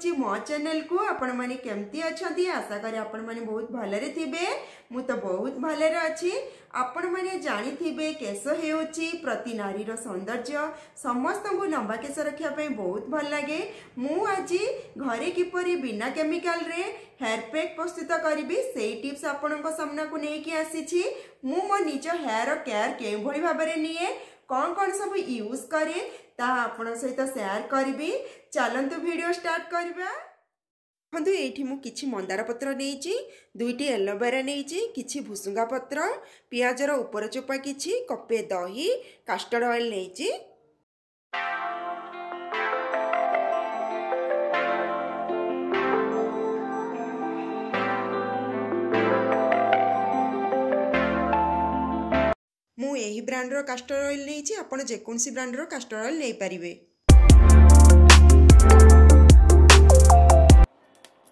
करुच्ची मो चैनल को। आपण माने केमती अछंती आशा करी आपण माने बहुत भलरे थिबे। मु तो बहुत भलरे अछि। आपण माने जानि थिबे केस हेउची प्रति नारी रो सौंदर्य। समस्त को लंबा केस रखिया पे बहुत भल लागे। मु आज घरे किपरि बिना केमिकल रे हेयर पैक प्रस्तुत करिबी सेही टिप्स आपणको सामना को नै कि आसीछि। मु मो निज हेयर केयर के भली भाबरे निये कौन कौन सब यूज करे ता आपण सहित शेयर करिबी। चलंतु वीडियो स्टार्ट करबा। बंधु एठी मु किछि मंदार पत्र नेइछि, दुईटी एलोवेरा नेइछि, किछि भुसुंगा पत्र, पियाजर ऊपर चोपा किछि, कपे दही, कास्टर ऑयल नेइछि। मु एही ब्रांड रो कास्टर ऑयल नेइछि, आपण जेकोनसी ब्रांड रो कास्टर ऑयल नै परिबे।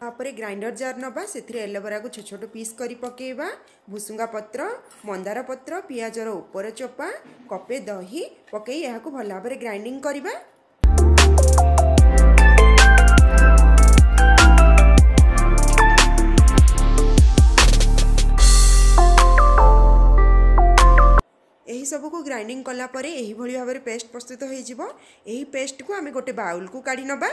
तापरे ग्राइंडर जार नबा, सेथिरे एलोवेरा को छोट छोट पीस करी पकेबा, भुसुंगा पत्र, मंदार पत्र, पियाजर ऊपर चोपा, कपे दही पकई यहा को भल भाबरे ग्राइंडिंग करिबा। एही सब को ग्राइंडिंग कला परे एही भली भाबरे पेस्ट प्रस्तुत होई जिवो। एही पेस्ट को आमे गोटे बाउल को काढी नबा।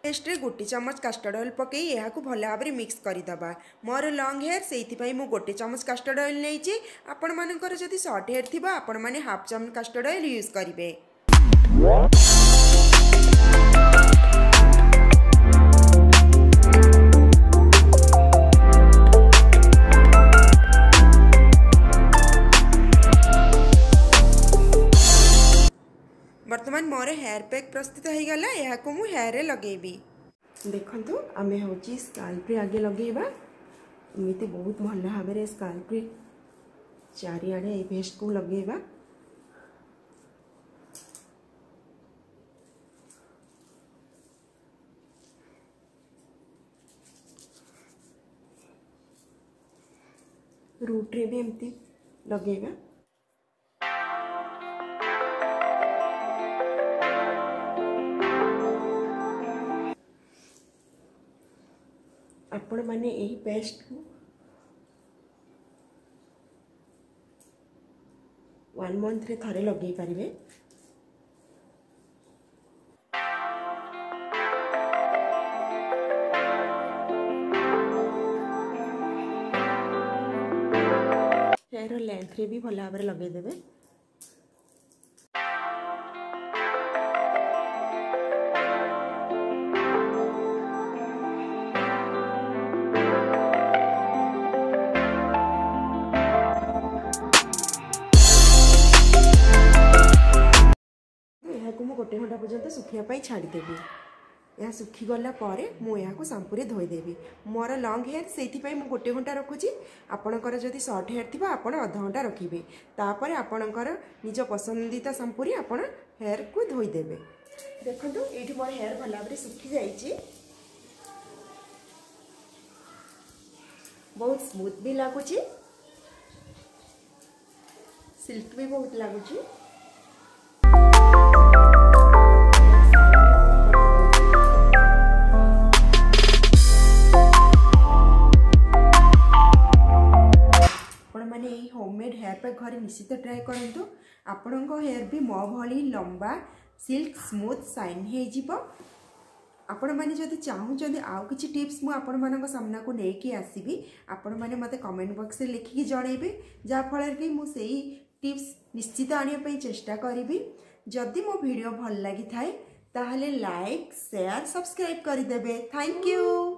पेस्ट रे गोटे चमच कास्टर्ड ऑयल पकई यहा को भल भाबरे मिक्स करी दबा। मोर लॉन्ग हेयर सेइथि पई मु गोटे चमच कास्टर्ड ऑयल नेइछि। आपण मानकर जदि शॉर्ट हेयर थिबा आपण माने हाफ चमच कास्टर्ड ऑयल यूज करिवे। वर्तमान मोर हेयर पैक प्रस्तुत हो गला। यह को मु हेयर रे लगेबी। देखंतु आमे होची स्काल्प रे आगे लगेबा। एमिति बहुत भल भाबरे स्काल्प रे चारिआडे ए पेस्ट को लगेबा। रूट रे भी एमिति लगेबा। आपण माने यही पेस्ट को 1 मंथ रे थरे लगे पारिबे। हेयर लेंथ रे भी भल भाबरे लगे देबे। गोटे घंटा पर्यंत सुखिया छाड़देवी। यह सुखी गला परे मु यहाँ शैम्पू रे धोईदेवी। मोर लॉन्ग हेयर से गोटे घंटा रखुची। आपणकर जदि शॉर्ट हेयर थी आपण अध घंटा रखिए। तापर आपणकर निज पसंदीदा शैम्पू रे आपण हेयर को धोईदेवे। देखो ये मोर हेयर भल भाव सुखी जाइए। बहुत स्मूथ भी लगुच, सिल्क भी बहुत लगुच। होममेड हेयर पैक घर निश्चित ट्राए करंतु। आपणको हेयर भी मो भली लंबा सिल्क स्मूथ शाइन हो जिवो। आपण माने जदि चाहूचंदी आउ किछि टिप्स मु आपण मानक सामना को नेकी आसीबी। आपण माने मते कमेंट बॉक्स रे लिखि जणैबे, जा फल कि मु सेही टिप्स निश्चित आनिया पई चेष्टा करिबी। जदि मो वीडियो भल लागि थाए ताहले लाइक शेयर सब्सक्राइब करि देबे। Thank you.